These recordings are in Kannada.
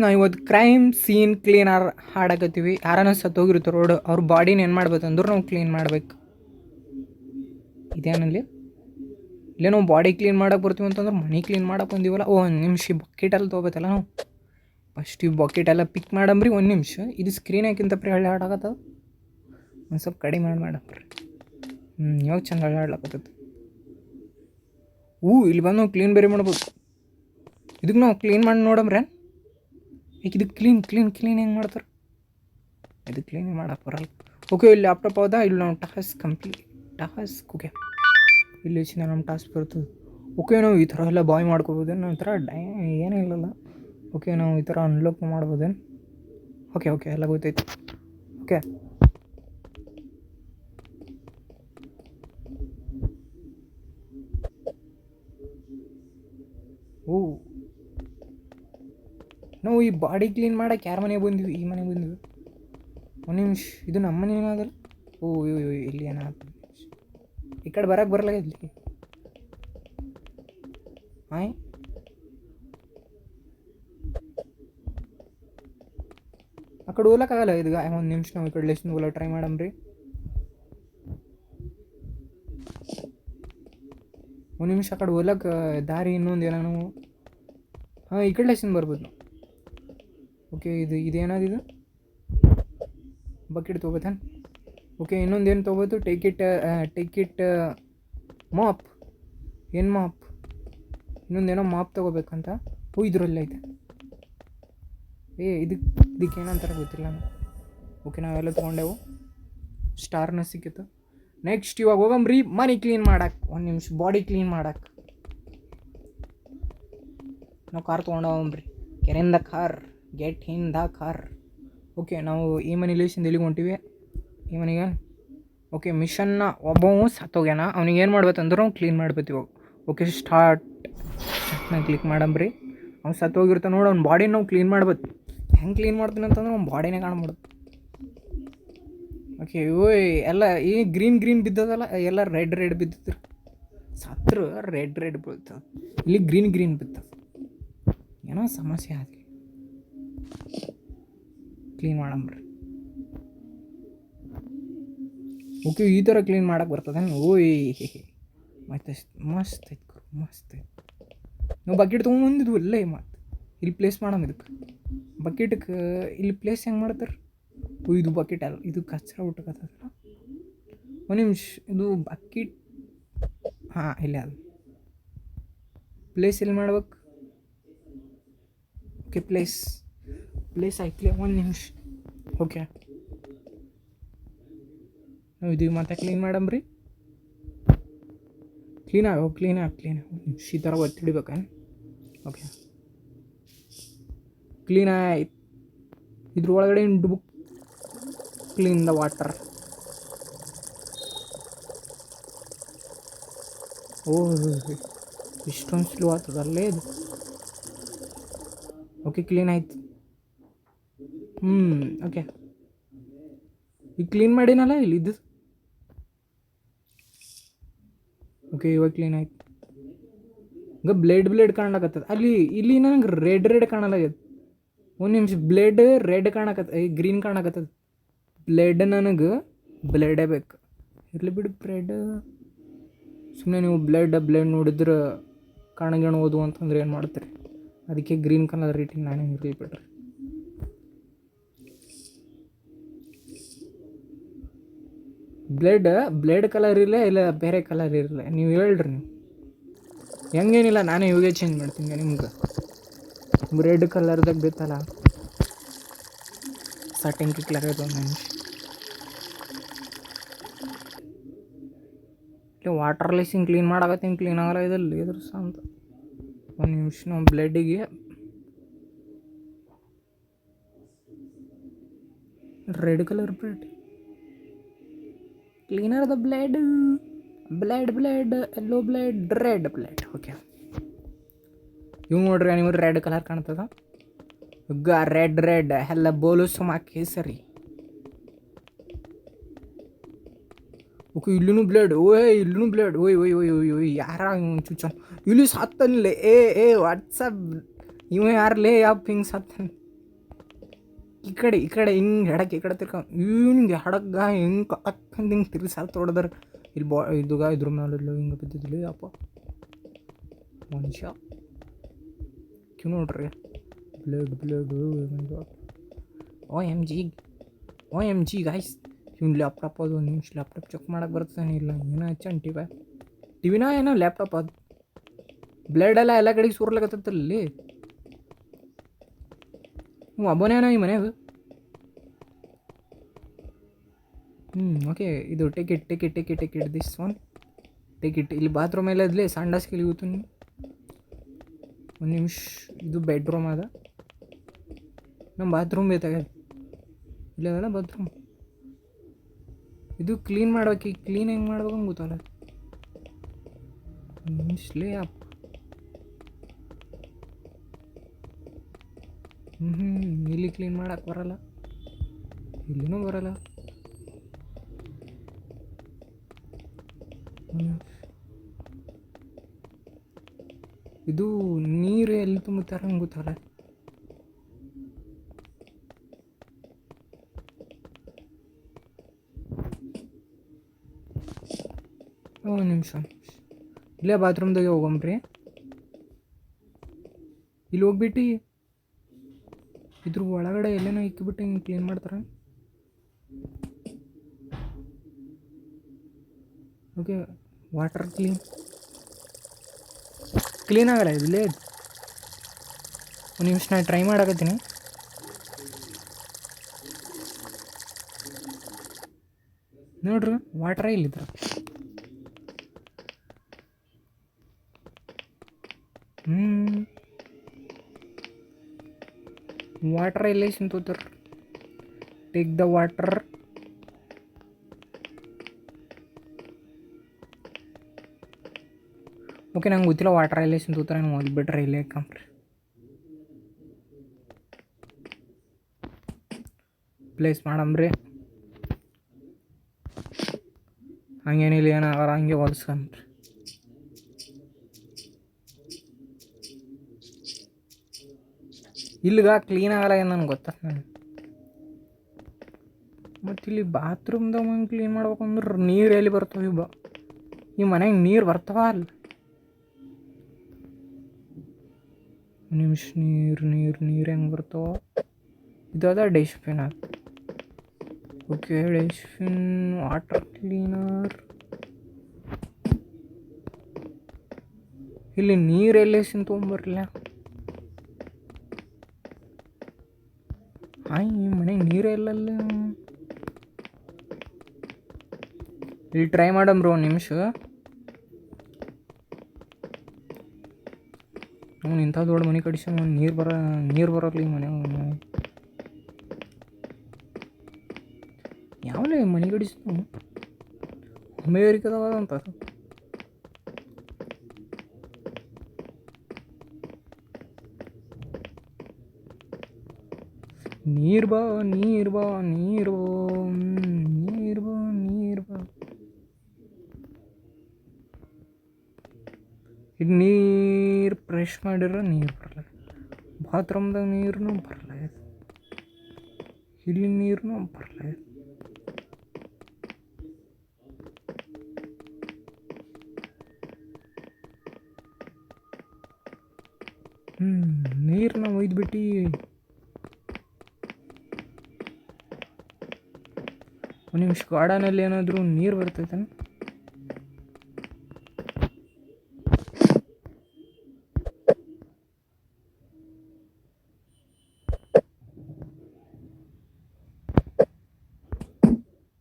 ನಾವು ಇವತ್ತು ಕ್ರೈಮ್ ಸೀನ್ ಕ್ಲೀನರ್ ಹಾಡಕತ್ತೀವಿ. ಯಾರನ್ನ ಸತ್ತೋಗಿರ್ತಾರೆ ರೋಡ್ ಅವ್ರ ಬಾಡಿನ ಏನು ಮಾಡ್ಬೇಕಂದ್ರೆ ನಾವು ಕ್ಲೀನ್ ಮಾಡ್ಬೇಕು. ಇದೇನಲ್ಲಿ ಇಲ್ಲೇ ನಾವು ಬಾಡಿ ಕ್ಲೀನ್ ಮಾಡಕ್ಕೆ ಬರ್ತೀವಿ ಅಂತಂದ್ರೆ ಮನೆ ಕ್ಲೀನ್ ಮಾಡಕ್ಕೆ ಬಂದೀವಲ್ಲ. ಒಂದು ನಿಮಿಷ ಈ ಬಕೆಟೆಲ್ಲ ತೊಗೋಬೇಕಲ್ಲ ನಾವು. ಫಸ್ಟ್ ಈ ಬಕೆಟೆಲ್ಲ ಪಿಕ್ ಮಾಡಂಬ್ರಿ. ಒಂದು ನಿಮಿಷ ಇದು ಸ್ಕ್ರೀನ್ ಯಾಕಿಂತ ಪ್ರಿ ಹಳ್ಳಿ ಹಾಡಾಕತ್ತದ. ಒಂದು ಸ್ವಲ್ಪ ಕಡಿಮೆ ಮಾಡಂಬ್ರಿ. ಇವಾಗ ಚಂದ ಹಳ್ಳಿ ಹಾಡ್ಲಾಕತ್ತದ. ಇಲ್ಲಿ ಬಂದು ನಾವು ಕ್ಲೀನ್ ಬೇರೆ ಮಾಡ್ಬೋದು. ಇದಕ್ಕೆ ನಾವು ಕ್ಲೀನ್ ಮಾಡಿ ನೋಡಂಬ್ರಿ. ಈಗ ಇದಕ್ಕೆ ಕ್ಲೀನ್ ಹೆಂಗೆ ಮಾಡ್ತಾರೆ? ಇದು ಕ್ಲೀನ್ ಮಾಡಕ್ಕೆ ಬರಲ್ಲ. ಓಕೆ, ಇಲ್ಲಿ ಲ್ಯಾಪ್ಟಾಪ್ ಹೌದಾ? ಇಲ್ಲಿ ನಾವು ಟಾಸ್ಕ್ ಓಕೆ, ಇಲ್ಲಿ ನಮ್ಮ ಟಾಸ್ಕ್ ಬರ್ತದೆ. ಓಕೆ, ನಾವು ಈ ಥರ ಎಲ್ಲ ಬಾಯ್ ಮಾಡ್ಕೋಬೋದೇನು? ನಂತರ ಏನೂ ಇಲ್ಲಲ್ಲ. ಓಕೆ, ನಾವು ಈ ಥರ ಅನ್ಲಾಕ್ ಮಾಡ್ಬೋದೇನು? ಓಕೆ ಎಲ್ಲ ಗೊತ್ತೈತೆ. ಓಕೆ, ನಾವು ಈ ಬಾಡಿ ಕ್ಲೀನ್ ಮಾಡಕ್ಕೆ ಯಾರ ಮನೆಗೆ ಬಂದ್ವಿ? ಈ ಮನೆಗೆ ಬಂದ್ವಿ. ಒಂದು ನಿಮಿಷ, ಇದು ನಮ್ಮ ಮನೆ ಏನಾಗಲ್ಲ. ಇಲ್ಲಿ ಏನಾಗ್ತದೆ? ಈ ಕಡೆ ಬರೋಕ್ಕೆ ಬರಲ್ಲ. ಇಲ್ಲಿ ಆ ಕಡೆ ಹೋಗ್ಲಕ್ಕಾಗಲ್ಲ. ಇದು ಒಂದು ನಿಮಿಷ, ನಾವು ಈ ಕಡೆ ಲೆಸ್ನ್ ಹೋಗ್ಲಕ್ಕೆ ಟ್ರೈ ಮಾಡಮ್ರಿ. ಒಂದು ನಿಮಿಷ ಆ ಕಡೆ ಹೋಗ್ಲಕ್ಕೆ ದಾರಿ ಇನ್ನೊಂದು ಏನೋ ನಾವು ಈ ಕಡೆ ಲೆಸ್ನ್ ಬರ್ಬೋದು ನಾವು. ಓಕೆ, ಇದೇನಾದಿದು? ಬಕೆಟ್ ತೊಗೋತಾನೆ. ಓಕೆ, ಇನ್ನೊಂದೇನು ತೊಗೋಬೋದು? Take it mop. ಏನು ಮಾಪ್? ಇನ್ನೊಂದೇನೋ ಮಾಪ್ ತೊಗೋಬೇಕಂತ. ಇದ್ರಲ್ಲಿ ಐತೆ. ಇದಕ್ಕೆ ಏನಂತಾರೆ ಗೊತ್ತಿಲ್ಲ ನಾನು. ಓಕೆ, ನಾವೆಲ್ಲ ತೊಗೊಂಡೆವು. ಸ್ಟಾರ್ನ ಸಿಕ್ಕಿತ್ತು. ನೆಕ್ಸ್ಟ್ ಇವಾಗ ಹೋಗಂಬ್ರಿ ಮನೆ ಕ್ಲೀನ್ ಮಾಡಕ್ಕೆ. ಒಂದು ನಿಮಿಷ, ಬಾಡಿ ಕ್ಲೀನ್ ಮಾಡಕ್ಕೆ ನಾವು ಕಾರ್ ತೊಗೊಂಡೋಗಂಬ್ರಿ. ಕೆರೆಯಿಂದ car, get in the car. Okay, ನಾವು ಈ ಮನೆ ಲೇಸಿಂದ ಎಲ್ಲಿಗೆ ಹೊಂಟಿವಿ? ಈ ಮನೆಗೆ. ಓಕೆ, ಮಿಷನ್ನ ಒಬ್ಬವು ಸತ್ತೋಗ್ಯಾನ. ಅವ್ನಿಗೆ ಏನು ಮಾಡ್ಬೇಕಂದ್ರೆ ನಾವು ಕ್ಲೀನ್ ಮಾಡ್ಬೇಕು ಇವಾಗ. ಓಕೆ, ಸ್ಟಾರ್ಟ್ನ ಕ್ಲಿಕ್ ಮಾಡಂಬ್ರಿ. ಅವ್ನು ಸತ್ತೋಗಿರ್ತಾನೆ ನೋಡಿ, ಅವ್ನ ಬಾಡಿನ ನಾವು ಕ್ಲೀನ್ ಮಾಡ್ಬೇಕು. ಹೆಂಗೆ ಕ್ಲೀನ್ ಮಾಡ್ತೀನಿ ಅಂತಂದ್ರೆ ಅವ್ನ ಬಾಡಿನೇ ಕಾಣ್ಬಿಡು. ಓಕೆ, ಎಲ್ಲ ಈ ಗ್ರೀನ್ ಬಿದ್ದದಲ್ಲ, ಎಲ್ಲ ರೆಡ್ ಬಿದ್ದಿದ್ರು. ಸತ್ರು ರೆಡ್ ಬೀಳ್ತದೆ. ಇಲ್ಲಿ ಗ್ರೀನ್ ಬಿದ್ದದ. ಏನೋ ಸಮಸ್ಯೆ ಆಗಿ ಕ್ಲೀನ್ ಮಾಡಂಬ್ರಿ. ಓಕೆ, ಈ ಥರ ಕ್ಲೀನ್ ಮಾಡಕ್ಕೆ ಬರ್ತದೆ. ಮಸ್ತ್ ಐತೆ. ನಾವು ಬಕೆಟ್ ತೊಗೊಂಬಂದಿದ್ವು ಅಲ್ಲೇ. ಮತ್ತು ಇಲ್ಲಿ ಪ್ಲೇಸ್ ಮಾಡಮ್. ಇದಕ್ಕೆ ಬಕೆಟ್ಗೆ ಇಲ್ಲಿ ಪ್ಲೇಸ್ ಹೆಂಗೆ ಮಾಡ್ತಾರೆ? ಇದು ಬಕೆಟ್ ಅಲ್ಲ, ಇದು ಕಚ್ರ ಊಟಕ್ಕತ್ತಲ್ಲ. ಒಂದು ನಿಮಿಷ, ಇದು ಬಕೆಟ್. ಇಲ್ಲೇ ಅದು ಪ್ಲೇಸ್ ಎಲ್ಲಿ ಮಾಡ್ಬೇಕು? ಓಕೆ, ಪ್ಲೇಸ್ ಆಯ್ತಲೇ. ಒಂದು ನಿಮಿಷ. ಓಕೆ, ನಾವು ಇದು ಮತ್ತೆ ಕ್ಲೀನ್ ಮಾಡಂಬ್ರಿ. ಕ್ಲೀನ್ ಈ ಥರ ಒತ್ತಿಡ್ಬೇಕ. ಓಕೆ, ಕ್ಲೀನ್ ಆಯ್ತು. ಇದ್ರೊಳಗಡೆ ಬುಕ್ ಕ್ಲೀನ್ ದ ವಾಟರ್. ಇಷ್ಟೊಂದು ಸ್ಲೋ ಆಗ್ತದಲ್ಲೇ ಇದು. ಓಕೆ, ಕ್ಲೀನ್ ಆಯ್ತು. ಓಕೆ, ಈಗ ಕ್ಲೀನ್ ಮಾಡಿನಲ್ಲ ಇಲ್ಲಿದ್ದು. ಓಕೆ, ಇವಾಗ ಕ್ಲೀನ್ ಆಯ್ತು. ಈಗ ಬ್ಲೇಡ್ ಕಾಣಕತ್ತದ ಅಲ್ಲಿ. ಇಲ್ಲಿ ನನಗೆ ರೆಡ್ ಕಾಣಲಾಗ್ಯದ. ಒಂದು ನಿಮಿಷ, ಬ್ಲೇಡ್ ರೆಡ್ ಕಾಣಕತ್ತ, ಗ್ರೀನ್ ಕಾಣಕತ್ತದ. ನನಗೆ ಬ್ಲೇಡೇ ಬೇಕು. ಇರಲಿ ಬಿಡು ಬ್ಲೇಡ್. ಸುಮ್ಮನೆ ನೀವು ಬ್ಲೇಡ್ ನೋಡಿದ್ರೆ ಕಾಣೋದು ಅಂತಂದ್ರೆ ಏನು ಮಾಡ್ತೀರಿ? ಅದಕ್ಕೆ ಗ್ರೀನ್ ಕಲರ್ ರೇಟಿಂಗ್ ನಾನೇ ಇರಲಿ ಬಿಡ್ರಿ. ಬ್ಲೇಡ್ ಕಲರ್ ಇರಲ್ಲ, ಇಲ್ಲ ಬೇರೆ ಕಲರ್ ಇರಲ್ಲ, ನೀವು ಹೇಳ್ರಿ. ನೀವು ಹೆಂಗೇನಿಲ್ಲ, ನಾನೇ ಇವಾಗೇ ಚೇಂಜ್ ಮಾಡ್ತೀನಿ ನಿಮ್ಗೆ. ರೆಡ್ ಕಲರ್ದಾಗ ಬೇಕಲ್ಲ, ಸೆಟ್ಟಿಂಗ್ ಕ್ಲಿಕ್ ಆಗೋದು. ಒಂದು ನಿಮಿಷ, ಇಲ್ಲಿ ವಾಟರ್ ಲೇಸಿಂಗ್ ಕ್ಲೀನ್ ಮಾಡಾಕತ್ತೀನಿ. ಕ್ಲೀನ್ ಆಗಲ್ಲ ಇದಲ್ಲಿ ಇದ್ರ ಅಂತ. ಒಂದು ನಿಮಿಷ, ನಾವು ಬ್ಲೇಡಿಗೆ red colour cleaner the blade yellow red blade. Okay, ಇವು ನೋಡ್ರಿ, ನೀವು ರೆಡ್ ಕಲರ್ ಕಾಣ್ತದ. ರೆಡ್ ಎಲ್ಲ ಬೋಲು ಸುಮಾಕಿ ಸರಿ. ಓಕೆ, ಇಲ್ಲೂ ಬ್ಲೇಡ್. ಇಲ್ಲೂ ಬ್ಲೇಡ್. ಯಾರ ಚುಚ್ಚ ಇಲ್ಲಿ ಸತ್ತನ್ಲೇ? ವಾಟ್ಸಪ್ ಇವ ಯಾರಲೇ? ಯಾವ ಹಿಂಗೆ ಸತ್ತನ್? ಈ ಕಡೆ ಹಿಂಗೆ ಹೆಡಕ್ಕೆ ಈ ಕಡೆ ತಿರ್ಕ ಹಿಂಗೆ ಹೆಡಕ್ಕ ಹಿಂಗೆ ಕಕ್ಕಂದು ಹಿಂಗೆ ತಿರ್ಗಿ ಸಾಲ ತೊಡ್ದಾರೆ ಇಲ್ಲಿ ಇದುಗ ಇದ್ರ ಮೇಲೆ ಹಿಂಗೆ ಬಿದ್ದಿದ್ಲಿ ಅಪ್ಪ ಮನುಷ್ಯ ಕ್ಯೂ ನೋಡ್ರಿ blood O M G guys ಇವ್ನು ಲ್ಯಾಪ್ಟಾಪ್ ಅದು ಒಂದು ನಿಮಿಷ ಲ್ಯಾಪ್ಟಾಪ್ ಚೆಕ್ ಮಾಡೋಕೆ ಬರ್ತಾನೆ ಇಲ್ಲ ಏನೋ ಹಚ್ಚನ್ ಟಿವಿನ ಏನೋ ಲ್ಯಾಪ್ಟಾಪ್ ಅದು ಬ್ಲಡ್ ಎಲ್ಲ ಕಡೆಗೆ ಸುರ್ಲಾಗತ್ತಲ್ಲಿ ಒಬ್ಬನೇನೋ ಈ ಮನೆಯಾಗ ಓಕೆ ಇದು ಟಿಕೆಟ್ ದಿಸ್ ಒನ್ ಟಿಕೆಟ್ ಇಲ್ಲಿ ಬಾತ್ರೂಮ್ ಎಲ್ಲ ಇದ್ಲಿ ಸಂಡಾಸ್ಗೆ ಇಳಿಯುತ್ತು ನೀವು ಒಂದು ನಿಮಿಷ ಇದು ಬೆಡ್ರೂಮ್ ಅದ ನಮ್ಮ ಬಾತ್ರೂಮ್ ಬೇಕಾಗ ಇಲ್ಲದಲ್ಲ ಬಾತ್ರೂಮ್ ಇದು ಕ್ಲೀನ್ ಮಾಡ್ಬೇಕು ಕ್ಲೀನ್ ಹೆಂಗೆ ಮಾಡ್ಬೇಕು ಹಂಗೆ ಗೊತ್ತಲ್ಲ ಒಂದು ನಿಮಿಷಲೇ ಅಪ್ಪ ಇಲ್ಲಿ ಕ್ಲೀನ್ ಮಾಡಕ್ಕೆ ಬರಲ್ಲ ಇಲ್ಲಿನೂ ಬರಲ್ಲ ಇದು ನೀರು ಎಲ್ಲಿ ತುಂಬುತ್ತಾರೆ ಹಂಗೆ ಗೊತ್ತಲ್ಲ ಒಂದು ನಿಮಿಷ ಇಲ್ಲೇ ಬಾತ್ರೂಮ್ದಾಗೆ ಹೋಗಂಬ್ರಿ ಇಲ್ಲಿ ಹೋಗ್ಬಿಟ್ಟು ಇದ್ರ ಒಳಗಡೆ ಎಲ್ಲೇನೋ ಇಕ್ಕಿಬಿಟ್ಟು ಹಿಂಗೆ ಕ್ಲೀನ್ ಮಾಡ್ತಾರೆ ಓಕೆ ವಾಟರ್ ಕ್ಲೀನ್ ಆಗಲ್ಲ ಇಲ್ಲೇ ಒಂದು ನಿಮಿಷ ನಾನು ಟ್ರೈ ಮಾಡಕತ್ತೀನಿ ನೋಡ್ರಿ ವಾಟ್ರ ಇಲ್ಲಿದ್ರ ವಾಟರ್ ಎಲ್ಲೇ ಸಿಂತೋತಾರ ಟೇಕ್ ದ ವಾಟರ್ ಓಕೆ ನಂಗೆ ಗೊತ್ತಿಲ್ಲ ವಾಟರ್ ಎಲ್ಲೇ ಸಿಂತೋತಾರೆ ನಾನು ಓದ್ಬಿಟ್ರೆ ಇಲ್ಲೇ ಕಂಪ್ರಿ ಪ್ಲೇಸ್ ಮಾಡಂಬ್ರಿ ಹಂಗೇನಿಲ್ಲ ಏನಾಗಲ್ಲ ಹಂಗೆ ಹೊಲ್ಸ್ಕೊಂಡ್ರಿ ಇಲ್ಲಿಗ ಕ್ಲೀನ್ ಆಗಲ್ಲ ಏನು ನನಗೆ ಗೊತ್ತ ನನಗೆ ಮತ್ತು ಇಲ್ಲಿ ಬಾತ್ರೂಮ್ದಾಗ ಹಂಗೆ ಕ್ಲೀನ್ ಮಾಡ್ಬೇಕು ಅಂದ್ರೆ ನೀರು ಎಲ್ಲಿ ಬರ್ತವೆ ಈ ಮನೆಗೆ ನೀರು ಬರ್ತಾವ ಅಲ್ಲ ನಿಮಿಷ ನೀರು ಹೆಂಗೆ ಬರ್ತಾವ ಇದಾದ ಡಸ್ಟ್ಬಿನ್ ಅದು ಓಕೆ ಡಸ್ಟ್ಬಿನ್ ವಾಟರ್ ಕ್ಲೀನರ್ ಇಲ್ಲಿ ನೀರು ಎಲ್ಲೇ ತೊಗೊಂಬರ್ಲಿಲ್ಲ ಹಾಯ್ ಈ ಮನೆಗೆ ನೀರೇ ಇಲ್ಲಲ್ಲ ಇಲ್ಲಿ ಟ್ರೈ ಮಾಡಂಬ್ರಿ ಒಂದು ನಿಮಿಷ ಅವ್ನು ಇಂಥ ದೊಡ್ಡ ಮನೆ ಕಡಿಸ ನೀರು ಬರೋಲ್ಲ ಈ ಮನೆ ಯಾವಲೇ ಮನೆ ಕಡಿಸ ಅಮೇರಿಕದವಾದಂತ ನೀರು ಬಾ ಇದು ನೀರು ಫ್ರೆಶ್ ಮಾಡಿರೋ ನೀರು ಬರಲ್ಲ ಬಾತ್ರೂಮ್ದಾಗ ನೀರು ಬರಲ್ಲ ಇಲ್ಲಿ ನೀರು ಬರಲ್ಲ ನೀರನ್ನ ಒಯ್ದುಬಿಟ್ಟು ಒಂದು ನಿಮಿಷ ಗಾರ್ಡನಲ್ಲಿ ಏನಾದರೂ ನೀರು ಬರ್ತೈತೆ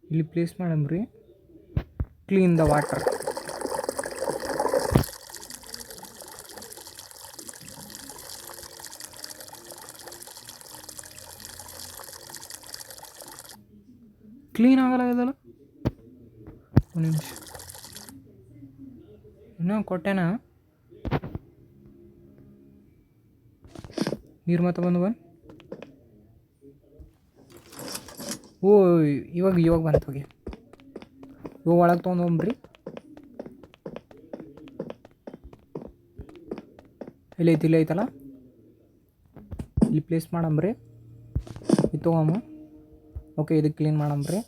ಇಲ್ಲಿ ಪ್ಲೇಸ್ ಮಾಡಂಬ್ರಿ ಕ್ಲೀನ್ ದ ವಾಟರ್ ಕ್ಲೀನ್ ಆಗಲ್ಲ ಇದಲ್ಲ ಒಂದು ನಿಮಿಷ ಇನ್ನೂ ಕೊಟ್ಟೆನಾ ನೀರು ಮತ್ತೆ ಬಂದು ಓ ಇವಾಗ ಬಂತು ಹೋಗಿ ಒಳಗೆ ತೊಗೊಂಡ್ರಿ ಇಲ್ಲಿ ಐತಲ್ಲ ಇಲ್ಲಿ ಪ್ಲೇಸ್ ಮಾಡಂಬ್ರಿ ಇದು ತೊಗೊಮ್ಮ. ಓಕೆ ಇದು ಕ್ಲೀನ್ ಮಾಡಮ್ರಿ.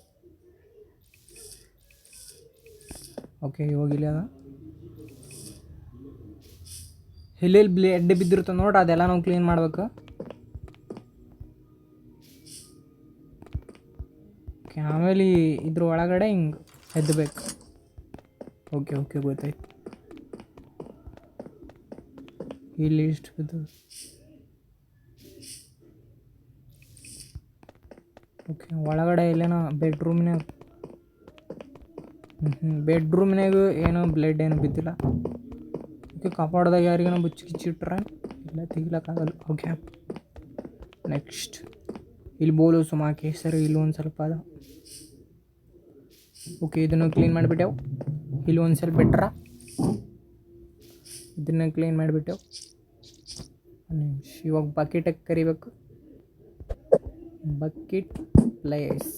ಓಕೆ ಹೋಗಿಲ್ಲ ಅದ ಎಲ್ಲೆಲ್ಲಿ ಬ್ಲೇಡ್ ಬಿದ್ದಿರುತ್ತೆ ನೋಡ್ರಿ, ಅದೆಲ್ಲ ನಾವು ಕ್ಲೀನ್ ಮಾಡ್ಬೇಕು. ಓಕೆ ಆಮೇಲೆ ಇದ್ರ ಒಳಗಡೆ ಹಿಂಗೆ ಎದ್ದಬೇಕು. ಓಕೆ ಓಕೆ ಗೊತ್ತಾಯ್ತು. ಇಲ್ಲಿ ಇಷ್ಟು ಬಿದ್ದು. ಓಕೆ ಒಳಗಡೆ ಇಲ್ಲೇನೋ ಬೆಡ್ರೂಮ್ನಾಗ ಬೆಡ್ರೂಮ್ನಾಗ ಏನೋ ಬ್ಲಡ್ ಏನು ಬಿದ್ದಿಲ್ಲ. ಓಕೆ ಕಪಾಡ್ದಾಗ ಯಾರಿಗೇನೋ ಬುಚ್ಚಿಟ್ರೆ ಇಲ್ಲ ತೆಗಿಲಕ್ಕಾಗಲ್ಲ. ಓಕೆ ನೆಕ್ಸ್ಟ್ ಇಲ್ಲಿ ಬೋಲು ಸುಮಾ ಕೇಸರಿ ಇಲ್ಲಿ ಒಂದು ಸ್ವಲ್ಪ ಅದ. ಓಕೆ ಇದನ್ನು ಕ್ಲೀನ್ ಮಾಡಿಬಿಟ್ಟೆವು. ಇಲ್ಲಿ ಒಂದು ಸ್ವಲ್ಪ ಬೆಟ್ರ ಇದನ್ನು ಕ್ಲೀನ್ ಮಾಡಿಬಿಟ್ಟೆವು. ಇವಾಗ ಬಕೆಟಾಗಿ ಕರಿಬೇಕು. Bucket place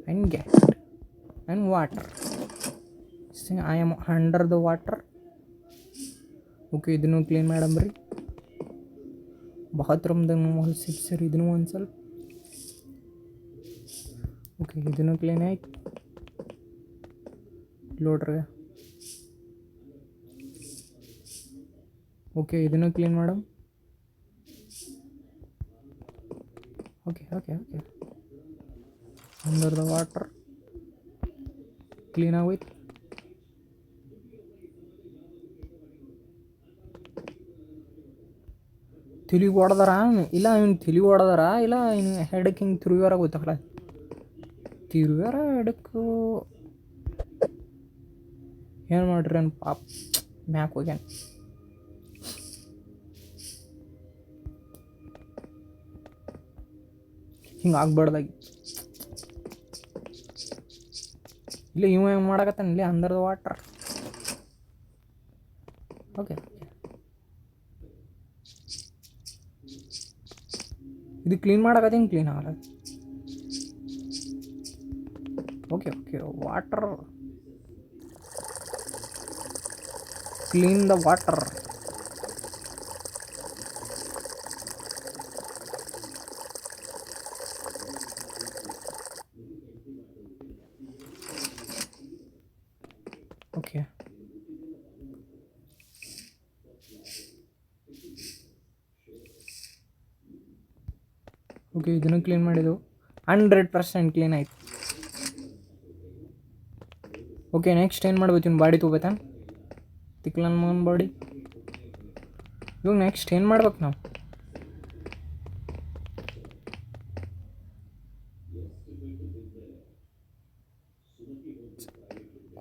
and get and water. I am under the water. Okay ಇದನ್ನು ಕ್ಲೀನ್ ಮಾಡಂಬ್ರಿ. ಬಾತ್ರೂಮ್ದಾಗ ಹೊಲ್ಸಿದ್ದು ಸರ್ ಇದನ್ನು ಒಂದು ಸ್ವಲ್ಪ. ಓಕೆ ಇದನ್ನು ಕ್ಲೀನ್ ಆಯ್ತು. ನೋಡ್ರಿ ಓಕೆ ಇದನ್ನು clean madam. Okay okay okay under the water clean ಆಗೋಯ್ತು. ತಿರುಗಿ ಹೊಡೆದಾರ ಇಲ್ಲ ಇವ್ನು ತಿರುಗಿ ಹೊಡೆದಾರ ಇಲ್ಲ ಇನ್ನು ಹೆಡಕ್ಕೆ ಹಿಂಗೆ ತಿರುಗಾರ ಗೊತ್ತಾಗಲ್ಲ. ತಿರುಗಾರ ಹೆಡಕ್ಕೆ ಏನು ಮಾಡ್ರಿ ಅನ್ ಪಾಪ ಮ್ಯಾಕ್ ಹೋಗ್ಯಾನ. ಹಿಂಗೆ ಆಗ್ಬಾರ್ದಾಗಿ ಇಲ್ಲ ಇವ ಹೆಂಗೆ ಮಾಡಕತ್ತಾನ ಇಲ್ಲಿ ಅಂಡರ್ ದ ವಾಟರ್. ಓಕೆ ಇದು ಕ್ಲೀನ್ ಮಾಡಕತ್ತೀನಿ ಕ್ಲೀನ್ ಆಗಲ್ಲ. Okay okay water clean the water. Okay okay ಇದನ್ನು ಕ್ಲೀನ್ ಮಾಡಿದೆವು. 100% ಕ್ಲೀನ್ ಆಯಿತು. ಓಕೆ ನೆಕ್ಸ್ಟ್ ಏನು ಮಾಡ್ಬೇಕು? ಇನ್ನು ಬಾಡಿ ತೊಗೋತಾನ ತಿಕ್ಲನ್ ಮಗನ ಬಾಡಿ. ಇವಾಗ ನೆಕ್ಸ್ಟ್ ಏನು ಮಾಡ್ಬೇಕು ನಾವು?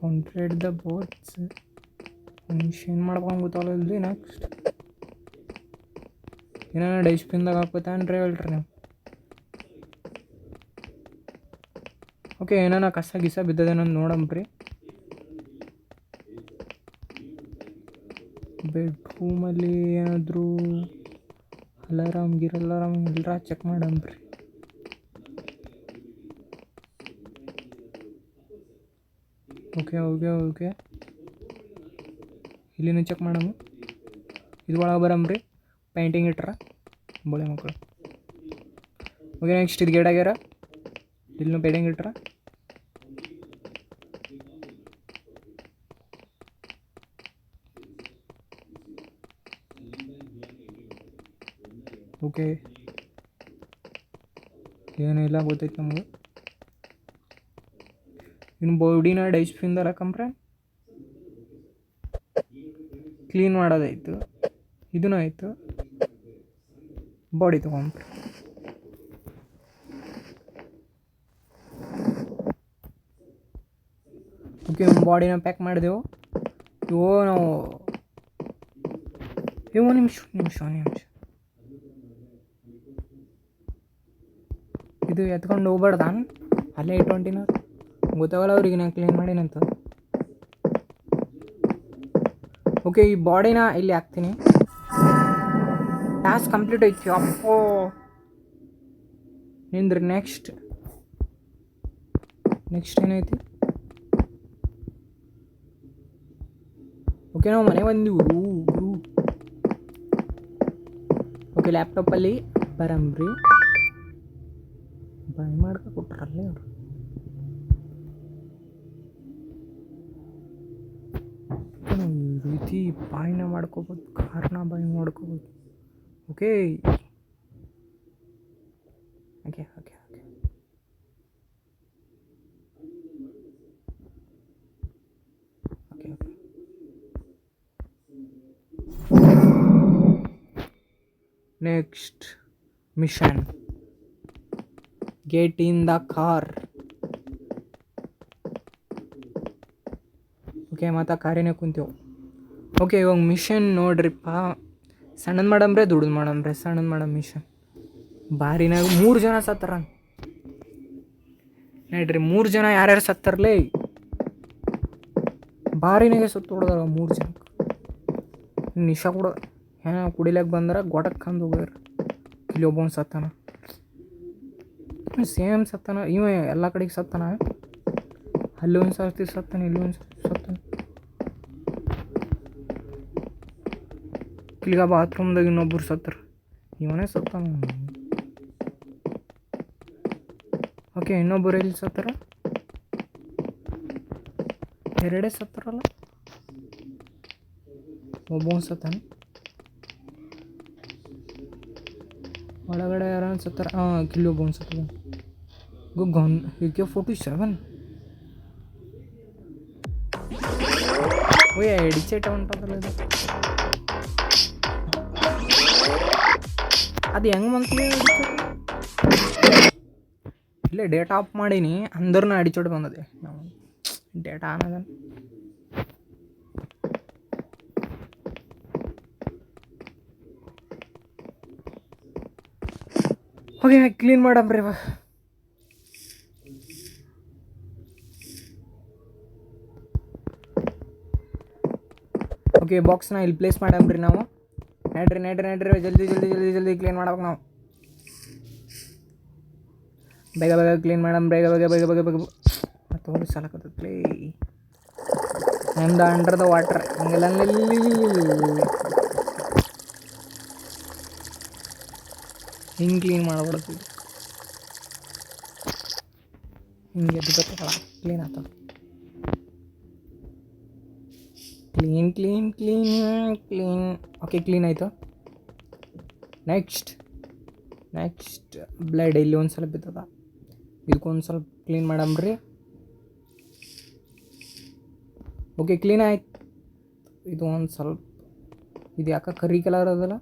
ಕಾಂಕ್ರೀಟ್ ದ ಬೋಟ್ಸ್ ಏನು ಮಾಡ್ಬೇಕು ಗೊತ್ತಾಗಲ್ರಿ. ನೆಕ್ಸ್ಟ್ ಏನಾರ ಡಸ್ಟ್ಬಿನ್ದಾಗ ಹಾಕ್ಬೋತಾನ್ರಿ ಹೇಳ್ರಿ ನೀವು. ಓಕೆ ಏನಾರ ಕಸ ಗಿಸ ಬಿದ್ದದೇನೋ ನೋಡಂಬ್ರಿ. ಬೆಡ್ರೂಮಲ್ಲಿ ಏನಾದರೂ ಅಲಾರಾಮ್ ಗಿರಲಾರಾಮ್ ಎಲ್ಲರ ಚೆಕ್ ಮಾಡಂಬ್ರಿ. ಓಕೆ ಓಕೆ ಓಕೆ ಇಲ್ಲಿನೂ ಚೆಕ್ ಮಾಡಮ್ಮ. ಇದು ಒಳಗೆ ಬರಮ್ರಿ. ಪೇಂಟಿಂಗ್ ಇಟ್ರ ಬೋಳೆ ಮಕ್ಕಳು. ಓಕೆ ನೆಕ್ಸ್ಟ್ ಇದು ಗೇಟ್ ಆಗ್ಯಾರ. ಇಲ್ಲೂ ಪೇಂಟಿಂಗ್ ಇಟ್ರ. ಓಕೆ ಏನಿಲ್ಲ ಗೊತ್ತೈತೆ ನಮ್ಗೆ. ಇನ್ನು ಬಾಡಿನ ಡಸ್ಟ್ಬಿನ್ದಾಗ ಹಾಕಂಬ್ರೆ ಕ್ಲೀನ್ ಮಾಡೋದಾಯ್ತು. ಇದೂ ಆಯಿತು. ಬಾಡಿ ತೊಗೊಂಬ್ರಿ. ಓಕೆ ಬಾಡಿನ ಪ್ಯಾಕ್ ಮಾಡಿದೆವು. ಇವು ನಾವು ನಿಮಿಷ ಇದು ಎತ್ಕೊಂಡು ಹೋಗ್ಬಾರ್ದ ಅಲ್ಲೇ ಇಟ್ಕೊಂಡಿನ ಗೊತ್ತಾಗಲ್ಲ ಅವ್ರಿಗೆ ನಾನು ಕ್ಲೀನ್ ಮಾಡಿನಂತ. ಓಕೆ ಈ ಬಾಡಿನ ಇಲ್ಲಿ ಹಾಕ್ತೀನಿ. ಟಾಸ್ಕ್ ಕಂಪ್ಲೀಟ್ ಐತಿ. ಅಪ್ಪೋ ನಿಂದ್ರಿ. ನೆಕ್ಸ್ಟ್ ಏನೈತಿ? ಓಕೆ ನಾವು ಮನೆ ಬಂದಿವು. ಓಕೆ ಲ್ಯಾಪ್ಟಾಪಲ್ಲಿ ಬರಂಬ್ರಿ. ಬಾಯ್ ಮಾಡ್ಕೊ ಕೊಟ್ರಲ್ಲೇ ಅವರು. ಈ ರೀತಿ ಬಾಯಿನ ಮಾಡ್ಕೋಬೋದು, ಕಾರ್ನ ಬಾಯಿ ಮಾಡ್ಕೋಬೋದು. Okay okay okay okay okay okay next mission, get in the car. Okay ಮತ್ತು ಕಾರಿನೇ ಕುಂತೇವು. ಓಕೆ ಇವಾಗ ಮಿಷನ್ ನೋಡ್ರಿಪ್ಪ, ಸಣ್ಣದು ಮಾಡಂಬ್ರೆ ದುಡ್ದು ಮಾಡಂಬ್ರೆ. ಸಣ್ಣದು ಮಾಡಮ್ ಮಿಷನ್. ಬಾರಿನಾಗ 3 ಜನ ಸತ್ತಾರ ನೋಡ್ರಿ. 3 ಜನ ಯಾರ್ಯಾರು ಸತ್ತಾರಲೇ, ಬಾರಿನಾಗೆ ಸುತ್ತ ಹೊಡೆದಾರ 3 ಜನಕ್ಕೆ. ನಿಶಾ ಕೂಡ ಏನೋ ಕುಡಿಲಾಕ ಬಂದ್ರೆ ಗೊಟಕ್ಕೆ ಕಂದು ಹೋಗ್ಯಾರ. ಇಲ್ಲಿ ಒಬ್ಬನು ಸತ್ತಾನ, ಸೇಮ್ ಸತ್ತಾನ. ಇವ ಎಲ್ಲ ಕಡೆಗೆ ಸತ್ತಾನ. ಅಲ್ಲಿ ಒಂದು ಸರ್ತಿ ಸತ್ತಾನ, ಇಲ್ಲಿ ಒಂದು ಸರ್ತಿ ಸತ್ತಾನ. ಇಲ್ಲಿಗ ಬಾತ್ರೂಮ್ದಾಗ ಇನ್ನೊಬ್ಬರು ಸತ್ತಾರ, ಇವನೇ ಸತ್ತಾನ. ಓಕೆ ಇನ್ನೊಬ್ಬರು ಎಲ್ಲಿ ಸತ್ತಾರ? 2 ಸತ್ತಾರಲ್ಲ, ಒಬ್ಬನು ಸತ್ತಾನ. ಒಳಗಡೆ ಯಾರು ಸತ್ತಾರ? ಕಿಲ್ಲಿ ಒಬ್ಬನು ಸತ್ತಾನ. Gun AK-47. ಓಯ್ ಎಡಿಚೇಟ ಹೊಂಟದಲ್ಲ ಇದು. ಅದು ಹೆಂಗೆ ಮಂತ್ಲಿ ಇಲ್ಲೇ ಡೇಟಾ ಆಫ್ ಮಾಡೀನಿ ಅಂದ್ರೂ ಅಡಿಚೋಟ್ ಬಂದದೆ. ಡೇಟಾ ಅನ್ನೋದ ಓಕೆ ಕ್ಲೀನ್ ಮಾಡಮ್ರಿ ಇವಾಗ. ಓಕೆ ಬಾಕ್ಸ್ನ ಇಲ್ಲಿ ಪ್ಲೇಸ್ ಮಾಡಮ್ರಿ ನಾವು. ನಡ್ರಿ ನಡ್ರಿ ನಡ್ರಿ, ಜಲ್ದಿ ಜಲ್ದಿ ಜಲ್ದಿ ಜಲ್ದಿ ಕ್ಲೀನ್ ಮಾಡ್ಬೇಕು ನಾವು. ಬೇಗ ಬೇಗ ಕ್ಲೀನ್ ಮಾಡಮ್, ಬೇಗ ಬೇಗ ಬೇಗ ಬೇಗ ಬೇಗ. ಮತ್ತು ಹೋಗಿ ಸಾಲಕತ್ತೈತ್ಲೇ ನಮ್ದು ಅಂಡರ್ ದ ವಾಟರ್. ಹಂಗೆಲ್ಲ ಹಿಂಗೆ ಕ್ಲೀನ್ ಮಾಡ್ಬಿಡ್ತೀವಿ. ಹಿಂಗೆ ಎದ್ದು ಗೊತ್ತಾಗಲ್ಲ, ಕ್ಲೀನ್ ಆಗ್ತದೆ. Clean clean clean clean. Okay clean ಆಯಿತು. ನೆಕ್ಸ್ಟ್ ಬ್ಲಡ್ ಇಲ್ಲಿ ಒಂದು ಸ್ವಲ್ಪ ಬಿತ್ತದ, ಇದಕ್ಕೊಂದು ಸ್ವಲ್ಪ ಕ್ಲೀನ್ ಮಾಡಮ್ರಿ. ಓಕೆ ಕ್ಲೀನ್ ಆಯ್ತು. ಇದು ಒಂದು ಸ್ವಲ್ಪ, ಇದು ಯಾಕೆ ಕರಿ ಕಲರ್ ಅದಲ್ಲ?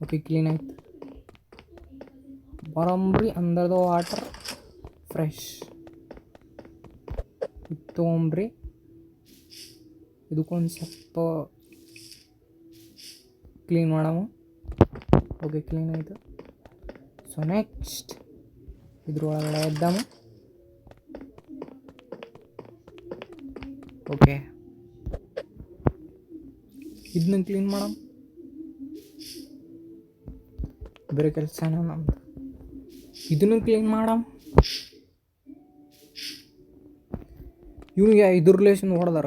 ಓಕೆ ಕ್ಲೀನ್ ಆಯ್ತು. ಬರಂಬ್ರಿ ಅಂಡರ್ ದ ವಾಟರ್ ಫ್ರೆಶ್. ಇದು ತೊಗೊಂಬ್ರಿ, ಇದಕ್ಕೊಂದು ಸ್ವಲ್ಪ ಕ್ಲೀನ್ ಮಾಡಮ್ಮ. ಓಕೆ ಕ್ಲೀನ್ ಆಯಿತು. ಸೊ ನೆಕ್ಸ್ಟ್ ಇದ್ರೊಳಗಡೆ ಇದ್ದಾಮ. ಓಕೆ ಇದನ್ನ ಕ್ಲೀನ್ ಮಾಡಮ್ಮ. ಬೇರೆ ಕೆಲಸನ ನಮ್ದು. ಇದನ್ನು ಕ್ಲೀನ್ ಮಾಡಮ್. ಇವನಿಗೆ ಇದ್ರ ರಿಲೇಷನ್ ಹೊಡೆದಾರ,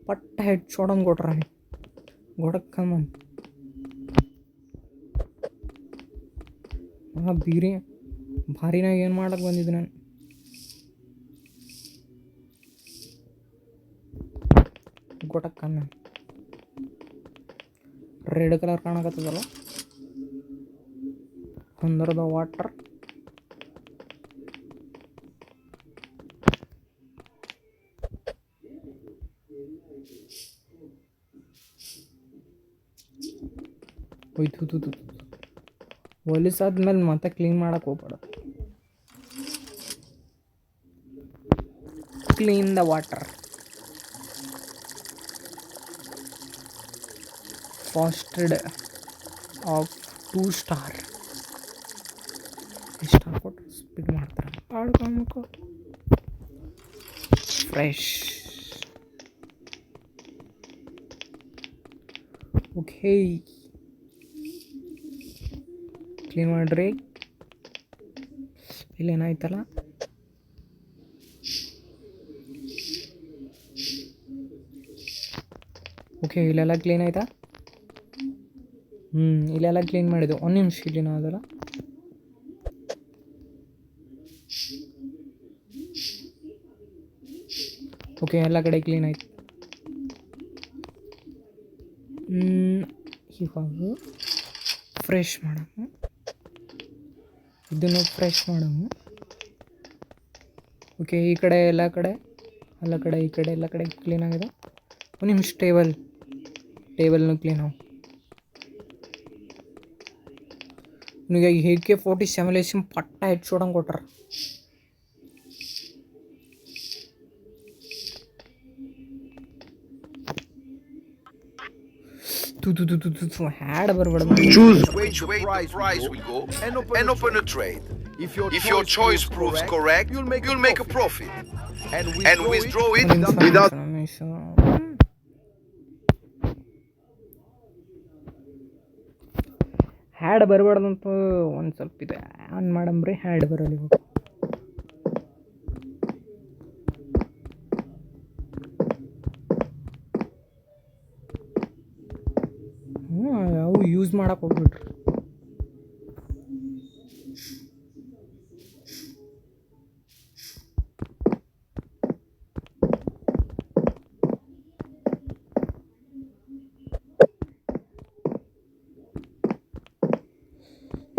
ಪಟ್ಟ ಹೆಡ್ ಶಾಡಂಗೆ ಕೊಟ್ರ ಗೊಡಕ್ಕಮ್ಮ. ಭಾರಿನಾಗ ಏನು ಮಾಡಕ್ಕೆ ಬಂದಿದ್ದು ನಾನು. ಗೊಟಕ್ಕನ್ನ ರೆಡ್ ಕಲರ್ ಕಾಣಕತ್ತದಲ್ಲ, ಅಂಡರ್ ದ ವಾಟರ್. ಹೋಯ್ತು ಹೊಲಿಸಾದ್ಮೇಲೆ ಮತ್ತೆ ಕ್ಲೀನ್ ಮಾಡಕ್ಕೆ ಹೋಗ್ಬೇಡ. Clean the water. Fasted of 2 star. ಎಷ್ಟು ಹಾಕ್ಕೊಟ್ರು ಸ್ಪೀಡ್ ಮಾಡ್ತಾರೆ. ಆಡ್ಕೊಬೇಕು ಫ್ರೆಶ್. ಓಕೆ ಕ್ಲೀನ್ ಮಾಡಿರಿ. ಇಲ್ಲೇನಾಯ್ತಲ್ಲ, ಓಕೆ ಇಲ್ಲೆಲ್ಲ ಕ್ಲೀನ್ ಆಯ್ತಾ? ಇಲ್ಲೆಲ್ಲ ಕ್ಲೀನ್ ಮಾಡಿದ್ದು. ಒಂದು ನಿಮಿಷ ಇಲ್ಲಿ ನಾವು ಅದಲ್ಲ. ಓಕೆ, ಎಲ್ಲ ಕಡೆ ಕ್ಲೀನ್ ಆಯ್ತು. ಇವಾಗ ಫ್ರೆಶ್ ಮಾಡೋಣ. ಇದನ್ನು ಫ್ರೆಶ್ ಮಾಡೋಣ. ಓಕೆ, ಈ ಕಡೆ ಎಲ್ಲ ಕಡೆ ಈ ಕಡೆ ಎಲ್ಲ ಕಡೆ ಕ್ಲೀನ್ ಆಗಿದೆ. ಒಂದು ನಿಮಿಷ, ಟೇಬಲ್ನು ಕ್ಲೀನ್ ಆಗ. ನಿಮಗೆ AK-47 ಪಟ್ಟ ಹೆಡ್ಶಾಟ್ ಕೊಟ್ರ. Had ಬರ್ಬೇಡ. Choose which way the price will go and open a trade. If your choice proves correct, you'll make a profit and withdraw it without. Had ಬರಬಾರ್ದಂತ ಒಂದು ಸ್ವಲ್ಪ ಇದೆ. ಆನ್ ಮಾಡಂಬ್ರಿ, ಹ್ಯಾಡ್ ಬರಲಿ. ಯಾವ ಯೂಸ್ ಮಾಡಕ್ಕೆ ಹೋಗ್ಬಿಟ್ರಿ.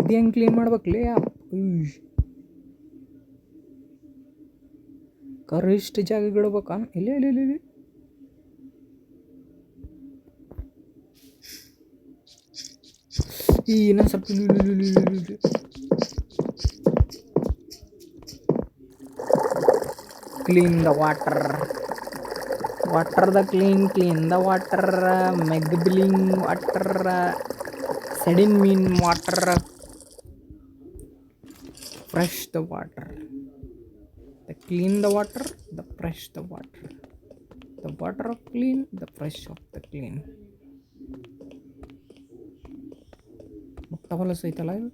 ಇದು ಹೆಂಗೆ ಕ್ಲೀನ್ ಮಾಡ್ಬೇಕಲೇ? ಕರಿಷ್ಠ ಜಾಗಗಳಿಡ್ಬೇಕಾ? ಇಲ್ಲ ಇಲ್ಲ ಇಲ್ಲ ಇಲ್ಲ. ಇನ್ನೊಂದು ಸ್ವಲ್ಪ clean the water the clean the water, ಮೆಗ್ಬಿಲಿಂಗ್ ವಾಟರ್, ಸೆಡಿನ್ ಮೀನ್ water, fresh the water, the clean the water, the fresh the water, the water of clean, the fresh of the clean. ಮುಕ್ತ ಹೊಲಸ ಐತಲ್ಲ ಇದು.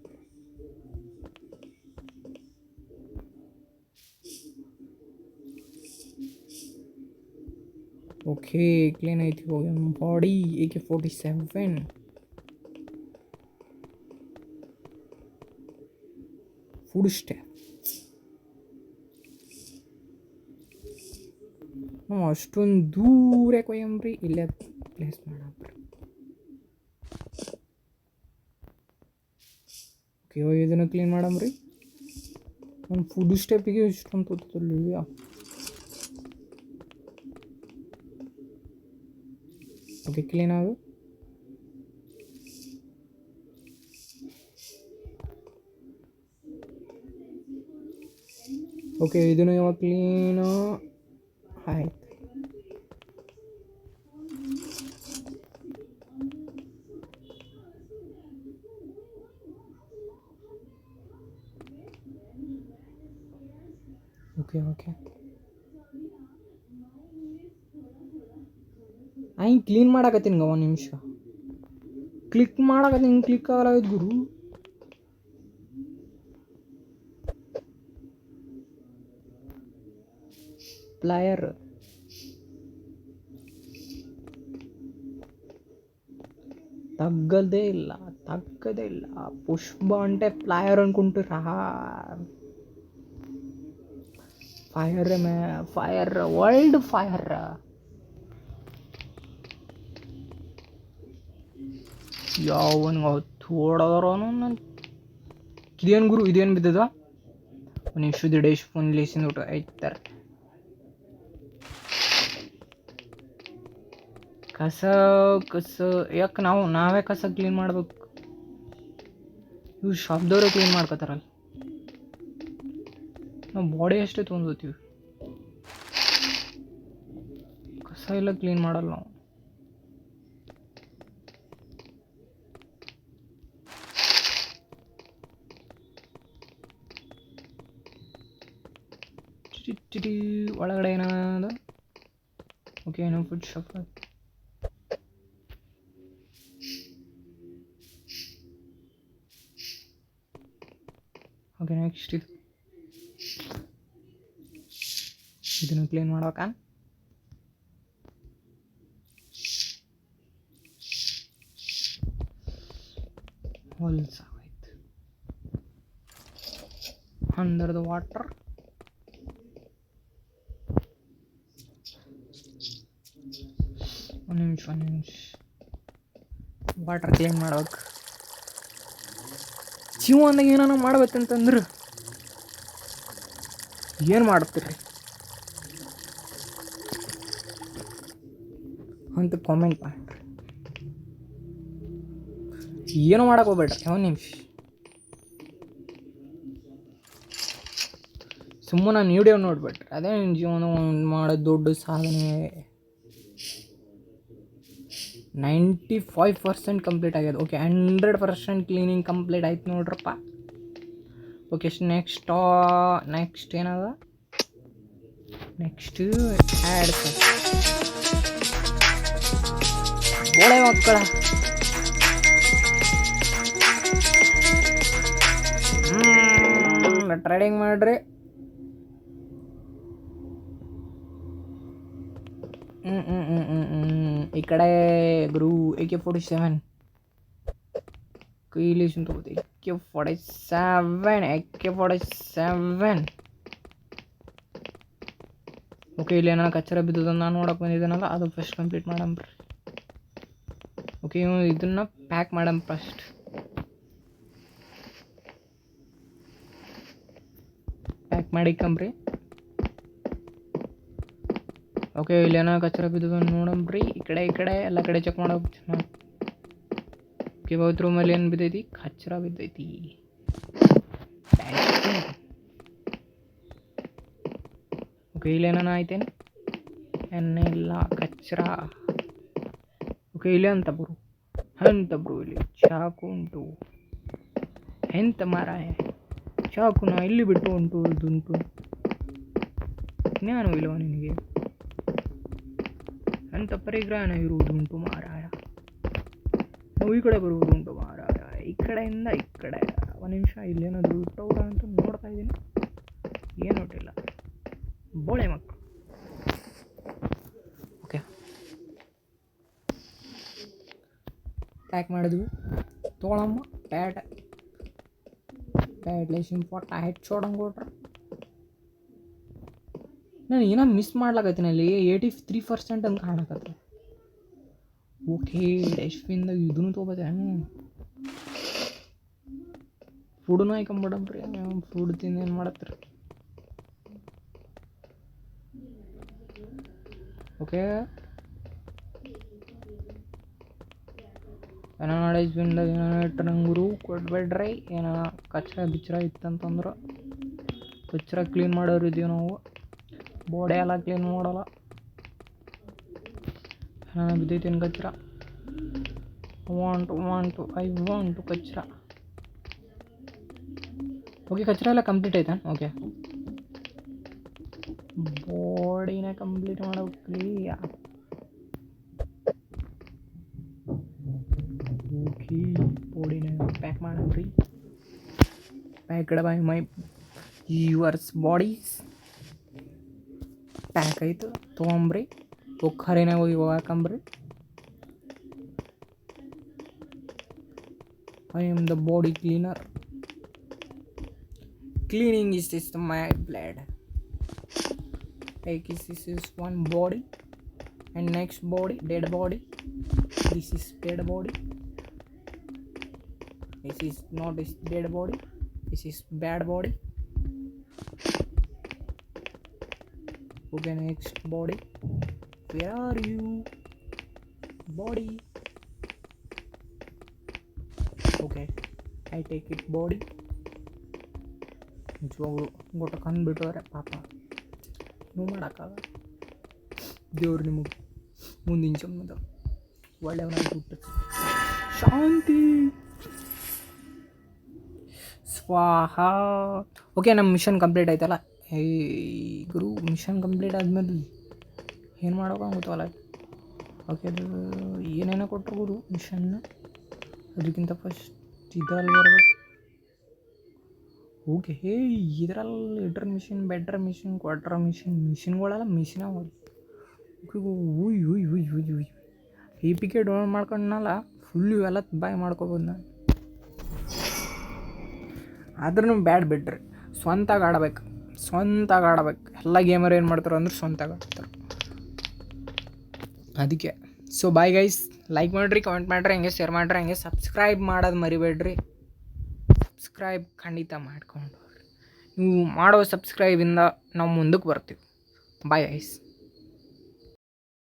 ಓಕೆ, ಕ್ಲೀನ್ ಐತಿ. ಹೋಗಿ ಬಾಡಿ AK-47 ಫುಡ್ ಸ್ಟೆಪ್. ನಾವು ಅಷ್ಟೊಂದು ದೂರ ಕೊಯ್ಯಂಬ್ರಿ, ಇಲ್ಲೇ ಪ್ಲೇಸ್ ಮಾಡಬ್ರಿ. ಓಕೆ, ಇದನ್ನು ಕ್ಲೀನ್ ಮಾಡಂಬ್ರಿ. ಒಂದು ಫುಡ್ ಸ್ಟೆಪ್ಪಿಗೆ ಇಷ್ಟೊಂದು ತೋತಲ್ಲಿ. ಓಕೆ, ಕ್ಲೀನ್ ಆಗು. ಓಕೆ, ಇದನ್ನು ಇವಾಗ ಕ್ಲೀನು ಆಯ್ತು. ಓಕೆ ಓಕೆ, ಹಿಂಗೆ ಕ್ಲೀನ್ ಮಾಡಕತ್ತೀನಿ. ಒಂದು ನಿಮಿಷ ಕ್ಲಿಕ್ ಮಾಡಕತ್ತೀನಿ, ಕ್ಲಿಕ್ ಆಗಲ್ಲ ಗುರು. ಪ್ಲಾಯರ್ తగ్గదే ಇಲ್ಲ. పుష్ప అంటే ఫ్లైర్ అనుకుంటురా. Fire world fire. ಯಾವನಿಗೆ ಅವತ್ತು ಓಡೋದ್ರೂ ನಾನು ಇದೇನು ಗುರು, ಇದೇನು ಬಿದ್ದದ? ಒಂದು ನಿಮಿಷದ ಡೇಶ್ ಫೋನ್ ಲೇಸಿಂದ ಊಟ ಆಯ್ತಾರೆ. ಕಸ ಯಾಕೆ ನಾವೇ ಕಸ ಕ್ಲೀನ್ ಮಾಡ್ಬೇಕು? ಇವು ಶಾಪ್ದವ್ರೆ ಕ್ಲೀನ್ ಮಾಡ್ಕೋತಾರಲ್ಲ, ನಾವು ಬಾಡಿ ಅಷ್ಟೇ ತೊಗೊಂಡೋತೀವಿ, ಕಸ ಎಲ್ಲ ಕ್ಲೀನ್ ಮಾಡಲ್ಲ ನಾವು. ಒಳಗಡೆ ಏನಾದ? ಓಕೆ, ಏನೋ ಫುಡ್ ಶಾಪ್. ಓಕೆ, ನೆಕ್ಸ್ಟ್ ಇದನ್ನು ಕ್ಲೀನ್ ಮಾಡ್ಬೇಕಾ? ಹೊಲ್ಸಾಗೋಯ್ತು. Under the water. ಒಂದು ನಿಮಿಷ ವಾಟರ್ ಕ್ಲೀನ್ ಮಾಡ್ಬೇಕು. ಜೀವನದಾಗ ಏನಾನ ಮಾಡ್ಬೇಕಂತಂದ್ರೆ ಏನು ಮಾಡ್ತೀರಿ ಅಂತ ಕಾಮೆಂಟ್ ಮಾಡಿರಿ. ಏನು ಮಾಡಕ್ಕೆ ಹೋಗ್ಬೇಡ್ರಿ. ಒಂದು ನಿಮಿಷ ಸುಮ್ಮನೆ ನಾನು ವಿಡಿಯೋ ನೋಡ್ಬೇಡ್ರಿ. ಅದೇ ನಿಮ್ಮ ಜೀವನ ಮಾಡೋದು ದೊಡ್ಡ ಸಾಧನೆ. 95% ಕಂಪ್ಲೀಟ್ ಆಗ್ಯದ. ಓಕೆ 100% ಕ್ಲೀನಿಂಗ್ ಕಂಪ್ಲೀಟ್ ಆಯ್ತು ನೋಡ್ರಪ್ಪ. ಓಕೆ ನೆಕ್ಸ್ಟ್ ಏನದ? ನೆಕ್ಸ್ಟ್ ಆ್ಯಡ್ ಗೋಳೆ ಮಕ್ಕಳ ಟ್ರೇಡಿಂಗ್ ಮಾಡ್ರಿ. ಈ ಕಡೆ ಗುರು AK-47 ಕೈಲಿ ತಗೋದು. AK-47 okay. ಇಲ್ಲಿ ಏನಾರ ಕಚ್ಚರ ಬಿದ್ದದ ನಾನು ನೋಡಕ್ಕೆ ಬಂದಿದ್ದೇನಲ್ಲ, ಅದು ಫಸ್ಟ್ ಕಂಪ್ಲೀಟ್ ಮಾಡಂಬ್ರಿ. ಓಕೆ ಇದನ್ನ ಪ್ಯಾಕ್ ಮಾಡಮ್ ಫಸ್ಟ್. ಪ್ಯಾಕ್ ಮಾಡಿಕಂಬ್ರಿ. ಓಕೆ ಇಲ್ಲಿ ಏನೋ ಕಚ್ಚರ ಬಿದ್ದದ ನೋಡಂಬ್ರಿ. ಈ ಕಡೆ ಎಲ್ಲ ಕಡೆ ಚೆಕ್ ಮಾಡೋಕೆ ಚೆನ್ನಾಗಿ. ಓಕೆ ಬಾತ್ ರೂಮಲ್ಲಿ ಏನು ಬಿದ್ದೈತಿ? ಕಚ್ಚರ ಬಿದ್ದೈತಿ. ಓಕೆ ಇಲ್ಲಿ ಏನಾನ ಆಯ್ತೇನು? ಏನಿಲ್ಲ ಕಚ್ಚರ. ಓಕೆ ಇಲ್ಲಿ ಅಂತ ಬ್ರೋ ಇಲ್ಲಿ ಚಾಕು ಉಂಟು. ಎಂತ ಮಾರಾಯ ಚಾಕುನ ಇಲ್ಲಿ ಬಿಟ್ಟು ಉಂಟು. ಜ್ಞಾನವಿಲ್ಲವ ನಿನಗೆ? ಅಂತ ಪರಿಗ್ರಹಣ ಇರುವುದುಂಟು ಮಾರಾಯ. ನಾವು ಈ ಕಡೆ ಬರುವುದುಂಟು ಮಾರಾಯ. ಈ ಕಡೆಯಿಂದ ಈ ಕಡೆ. ಒಂದು ನಿಮಿಷ ಇಲ್ಲೇನಾದರೂ ಇಟ್ಟವ್ರ ಅಂತ ನೋಡ್ತಾ ಇದ್ದೀನಿ. ಏನು ಹೊಟ್ಟಿಲ್ಲ ಬೋಳೆ ಮಕ್ಕಳು. ಓಕೆ ಪ್ಯಾಕ್ ಮಾಡಿದ್ವಿ. ತೊಗೊಳಮ್ಮ ಪ್ಯಾಡ್ ಲೇಸಿನ ಪೊಟ್ಟ ಹೆಚ್ಚೋಡಂಗೆ ಕೊಟ್ರೆ. ನಾನು ಏನೋ ಮಿಸ್ ಮಾಡ್ಲಾಕತ್ತೀನಿ ಅಲ್ಲಿ. 83% ಅಂತ ಕಾಣಕತ್ತೆ. ಓಕೆ ಡಸ್ಟ್ಬಿನ್ದಾಗ ಇದನ್ನು ತೊಗೋತೇನೆ. ಫುಡ್ನು ಹಾಕೊಂಬಿಡಮ್ರಿ. ಫುಡ್ ತಿಂದು ಏನು ಮಾಡತ್ರಿ? ಓಕೆ ಏನೋ ಡಸ್ಟ್ಬಿನ್ದಾಗ ಏನೋ ಇಟ್ಟು ನಂಗರು ಕೊಡ್ಬೇಡ್ರಿ. ಏನೋ ಕಚ್ಚರ ಇತ್ತಂತಂದ್ರೆ ಕಚ್ಚರ ಕ್ಲೀನ್ ಮಾಡೋರು ಇದೀವಿ ನಾವು. ಬಾಡಿ ಎಲ್ಲ ಕ್ಲೀನ್ ಮಾಡೋಲ್ಲ. ಬಿದ್ದೈತೇನು ಕಚ್ಚರ? ಐ ವಾಂಟು ಕಚ್ಚರ. ಓಕೆ ಕಚ್ಚರ ಎಲ್ಲ ಕಂಪ್ಲೀಟ್ ಆಯ್ತಾ? ಓಕೆ ಬಾಡಿನ ಕಂಪ್ಲೀಟ್ ಮಾಡೋಕ್ರಿ. ಓಕೆ ಬಾಡಿನ ಪ್ಯಾಕ್ ಮಾಡ್ರಿ. Packed by my yours bodies. Pack ಆಯಿತು. ತೊಗೊಂಬ್ರಿ. ಖರೇನೆ ಹೋಗಿ ಹಾಕಂಬ್ರಿ. I am the body cleaner. Cleaning is my blood. Like this is one body and next body dead body. This is dead body. This is not a dead body. This is bad body. Okay next body. Where are you? Body. Okay I take it body. ನಿಜವಾಗ್ಲು ಗೊಟ್ಟ ಕಂಡುಬಿಟ್ಟವ್ರೆ ಪಾಪ. ನೀವು ಮಾಡೋಕ್ಕಾಗ. ದೇವ್ರು ನಿಮಗೆ ಮುಂದಿನ ಜನ್ಮದ ಒಳ್ಳೆಯವನಾಗಿ ಹುಟ್ಟಿಸಿ. ಶಾಂತಿ ಸ್ವಾಹ. ಓಕೆ ನಮ್ಮ ಮಿಷನ್ ಕಂಪ್ಲೀಟ್ ಆಯ್ತಲ್ಲ. ಗುರು ಮಿಷನ್ ಕಂಪ್ಲೀಟ್ ಆದಮೇಲೆ ಏನು ಮಾಡೋಕ್ಕಾಗುತ್ತಲ್ಲ. ಓಕೆ ಅದು ಏನೇನೋ ಕೊಟ್ಟರು ಗುರು ಮಿಷನ್ನ. ಅದಕ್ಕಿಂತ ಫಸ್ಟ್ ಇದರಲ್ಲಿ ಬರಬೇಕು. ಓಕೆ ಇದರಲ್ಲಿ ಇಡ್ರ ಮಿಷಿನ್, ಬೆಡ್ರ ಮಿಷಿನ್, ಕ್ವಾಟ್ರ ಮಿಷಿನ್ಗಳೆಲ್ಲ ಮಿಷಿನ ಹೋಗಿ. ಈ ಪಿಕೆ ಡೌನ್ಲೋಡ್ ಮಾಡ್ಕೊಂಡನಲ್ಲ ಫುಲ್ ಇವೆಲ್ಲ ಬಾಯ್ ಮಾಡ್ಕೊಬೋದು ನಾನು. ಆದ್ರೂ ಬ್ಯಾಡ್ ಬಿಡ್ರಿ, ಸ್ವಂತಾಗಿ ಆಡ್ಬೇಕು. ಎಲ್ಲ ಗೇಮರ್ ಏನು ಮಾಡ್ತಾರೆ ಅಂದ್ರೆ ಸ್ವಂತಾಗಿ ಆಡ್ತಾರೆ. ಅದಕ್ಕೆ ಸೊ ಬಾಯ್ ಗೈಸ್, ಲೈಕ್ ಮಾಡಿರಿ, ಕಮೆಂಟ್ ಮಾಡಿರಿ, ಹಂಗೆ ಶೇರ್ ಮಾಡಿರಿ, ಹಂಗೆ ಸಬ್ಸ್ಕ್ರೈಬ್ ಮಾಡೋದು ಮರಿಬೇಡ್ರಿ. ಸಬ್ಸ್ಕ್ರೈಬ್ ಖಂಡಿತ ಮಾಡ್ಕೊಂಡು ನೀವು ಮಾಡೋ ಸಬ್ಸ್ಕ್ರೈಬಿಂದ ನಾವು ಮುಂದಕ್ಕೆ ಬರ್ತೀವಿ. Bye guys.